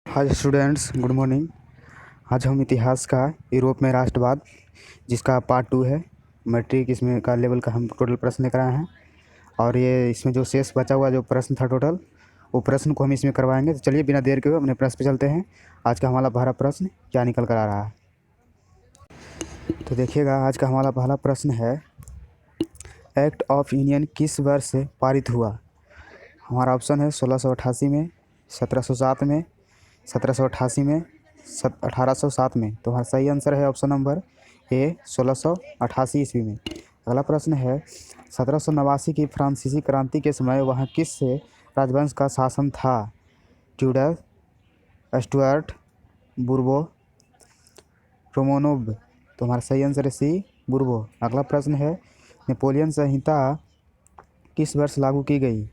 Hi students, good morning. आज हम इतिहास का यूरोप में राष्ट्रवाद, जिसका पार्ट 2 है, मैट्रिक इसमें का लेवल का हम टोटल प्रश्न लेकर आए हैं। और ये इसमें जो शेष बचा हुआ जो प्रश्न था टोटल, वो प्रश्न को हम इसमें करवाएंगे। तो चलिए बिना देर के हुए अपने प्रश्न पे चलते हैं। आज का हमारा पहला प्रश्न क्या निकल कर आ रहा है, तो देखिएगा। आज का हमारा पहला प्रश्न है, एक्ट ऑफ यूनियन किस वर्ष से पारित हुआ। हमारा ऑप्शन है 1688 में, 1707 में, 1788 में, 1807 में। तो हमारा सही आंसर है ऑप्शन नंबर ए, 1688 ईस्वी में। अगला प्रश्न है, 1789 की फ्रांसीसी क्रांति के समय वहाँ किस राजवंश का शासन था। Tudor, Stuart, Bourbon, Romanov. तो हमारा सही आंसर है सी, बुर्बो। अगला प्रश्न है, नेपोलियन संहिता किस वर्ष लागू की गई।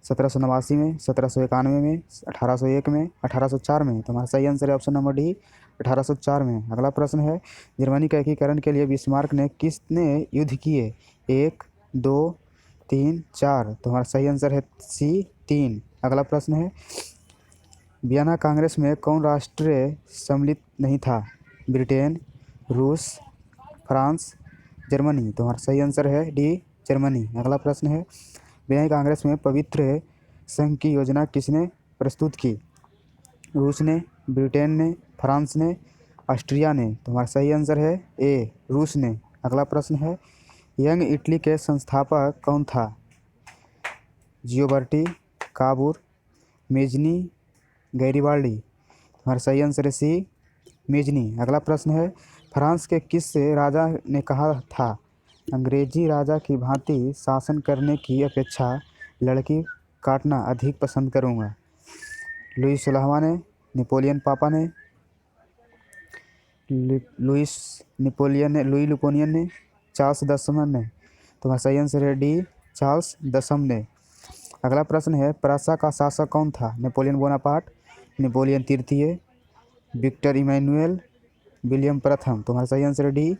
1789 में, 1791 में, 1801 में, 1804 में। तो हमारा सही आंसर है ऑप्शन नंबर डी, 1804 में। अगला प्रश्न है, जर्मनी के एकीकरण के लिए बिस्मार्क ने किसने युद्ध किए। 1, 2, 3, 4। तो हमारा सही आंसर है सी, 3। अगला प्रश्न है, वियना कांग्रेस में कौन राष्ट्र सम्मिलित नहीं था। ब्रिटेन, रूस, फ्रांस, जर्मनी। तो हमारा सही आंसर है डी, जर्मनी। अगला प्रश्न है, वियना कांग्रेस में पवित्र संघ की योजना किसने प्रस्तुत की। रूस ने, ब्रिटेन ने, फ्रांस ने, ऑस्ट्रिया ने। तो हमारा सही आंसर है ए, रूस ने। अगला प्रश्न है, यंग इटली के संस्थापक कौन था। जियोबर्टी, काबूर, मेजनी, गैरिबाल्डी। हमारा सही आंसर है सी, मेजनी। अगला प्रश्न है, फ्रांस के किस राजा ने कहा था, अंग्रेजी राजा की भांति शासन करने की अपेक्षा लड़की काटना अधिक पसंद करूँगा। लुई 16वां ने, नेपोलियन पापा ने, लुई लुपोनियन ने, चार्ल्स 10वां ने। तो हमारा सही आंसर है डी, चार्ल्स 10वां ने। अगला प्रश्न है, प्रशा का शासक कौन था। नेपोलियन बोनापार्ट, नेपोलियन तृतीय, विक्टर इमैनुअल, विलियम प्रथम। तो हमारा सही आंसर है डी,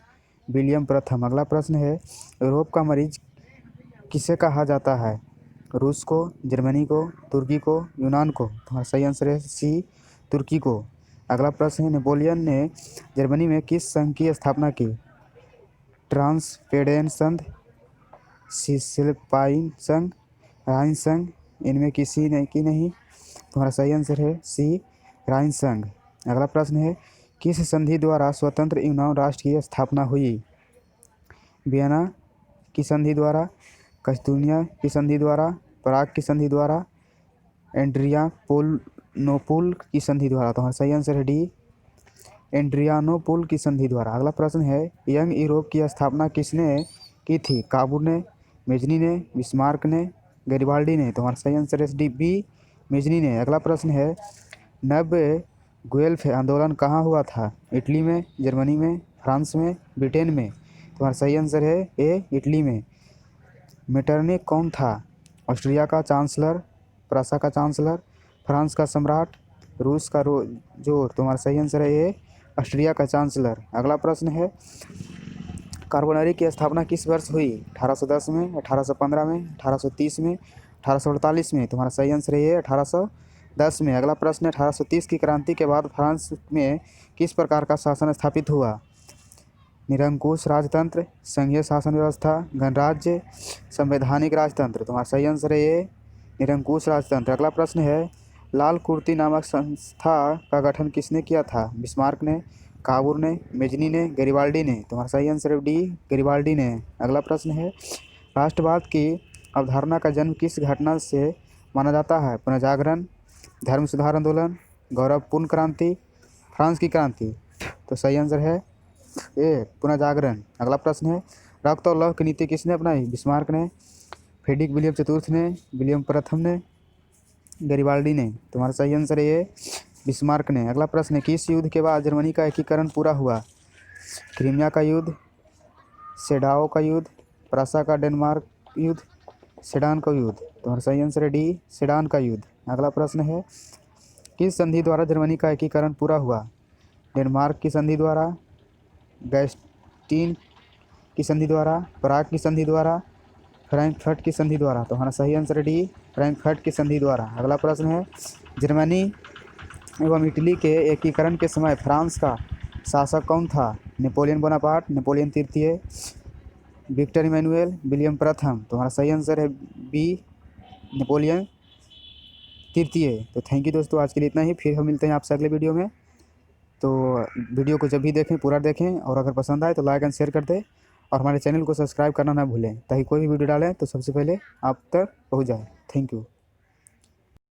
विलियम प्रथम। अगला प्रश्न है, यूरोप का मरीज किसे कहा जाता है। रूस को, जर्मनी को, तुर्की को, यूनान को। तो हमारा सही आंसर है सी, तुर्की को। अगला प्रश्न है, नेपोलियन ने जर्मनी में किस संघ की स्थापना की। ट्रांसपेडेन संघ, सिसिलपाइन संघ, राइन संघ। इनमें किसी ने की नहीं। तुम्हारा सही आंसर है सी, राइन संघ। अगला प्रश्न है, किस संधि द्वारा स्वतंत्र यूनान राष्ट्र की स्थापना हुई। वियना की संधि द्वारा, कस्तूनिया की संधि द्वारा, प्राग की संधि द्वारा, एड्रियानोपुल की संधि द्वारा। तो हमारा सही आंसर है डी, एड्रियानोपुल की संधि द्वारा। अगला प्रश्न है, यंग यूरोप की स्थापना किसने की थी। काबूर ने, मेजनी ने, बिस्मार्क ने, गैरिबाल्डी ने। तो हमारा सही आंसर है डी, बी, मेजनी ने। अगला प्रश्न है, नव गुएल्फ आंदोलन कहाँ हुआ था। इटली में, जर्मनी में, फ्रांस में, ब्रिटेन में। तुम्हारा सही आंसर है ए, इटली में। मेटरनिक कौन था। ऑस्ट्रिया का चांसलर, प्रशा का चांसलर, फ्रांस का सम्राट, रूस का जोर। तुम्हारा सही आंसर है ए, ऑस्ट्रिया का चांसलर। अगला प्रश्न है, कार्बोनरी की स्थापना किस वर्ष हुई। 1810 में, 1815 में, 1830 में, 1848 में। तुम्हारा सही आंसर है ये 1810 में। अगला प्रश्न है, 1830 की क्रांति के बाद फ्रांस में किस प्रकार का शासन स्थापित हुआ। निरंकुश राजतंत्र, संघीय शासन व्यवस्था, गणराज्य, संवैधानिक राजतंत्र। तुम्हारा सही आंसर है ये निरंकुश राजतंत्र। अगला प्रश्न है, लाल कुर्ती नामक संस्था का गठन किसने किया था। बिस्मार्क ने, काबूर ने, मेजनी ने, गैरिबाल्डी ने। तुम्हारा सही आंसर है डी, गैरिबाल्डी ने। अगला प्रश्न है, राष्ट्रवाद की अवधारणा का जन्म किस घटना से माना जाता है। पुनर्जागरण, धर्म सुधार आंदोलन, गौरवपूर्ण क्रांति, फ्रांस की क्रांति। तो सही आंसर है ए, पुनर्जागरण। अगला प्रश्न है, रक्त और लौह की नीति किसने अपनाई। बिस्मार्क ने, फ्रेडरिक विलियम चतुर्थ ने, विलियम प्रथम ने, गैरिबाल्डी ने। तुम्हारा सही आंसर है ये बिस्मार्क ने। अगला प्रश्न है, किस युद्ध के बाद जर्मनी का एकीकरण पूरा हुआ। क्रीमिया का युद्ध, सेडाओ का युद्ध, प्रशा का डेनमार्क युद्ध, सेडान का युद्ध। तुम्हारा सही आंसर है डी, सेडान का युद्ध। अगला प्रश्न है, किस संधि द्वारा जर्मनी का एकीकरण पूरा हुआ। डेनमार्क की संधि द्वारा, गैस्टीन की संधि द्वारा, प्राग की संधि द्वारा, फ्रैंकफर्ट की संधि द्वारा। तो हमारा सही आंसर है डी, फ्रैंकफर्ट की संधि द्वारा। अगला प्रश्न है, जर्मनी एवं इटली के एकीकरण के समय फ्रांस का शासक कौन था? नेपोलियन बोनापार्ट, नेपोलियन तृतीय, विक्टर इमैनुअल, विलियम प्रथम। तुम्हारा सही आंसर है बी, नेपोलियन तृतीय। तो थैंक यू दोस्तों, आज के लिए इतना ही। फिर हम मिलते हैं आपसे अगले वीडियो में। तो वीडियो को जब भी देखें पूरा देखें, और अगर पसंद आए तो लाइक एंड शेयर कर दें, और हमारे चैनल को सब्सक्राइब करना ना भूलें, ताकि कोई भी वीडियो डालें तो सबसे पहले आप तक पहुँच जाए। Thank you.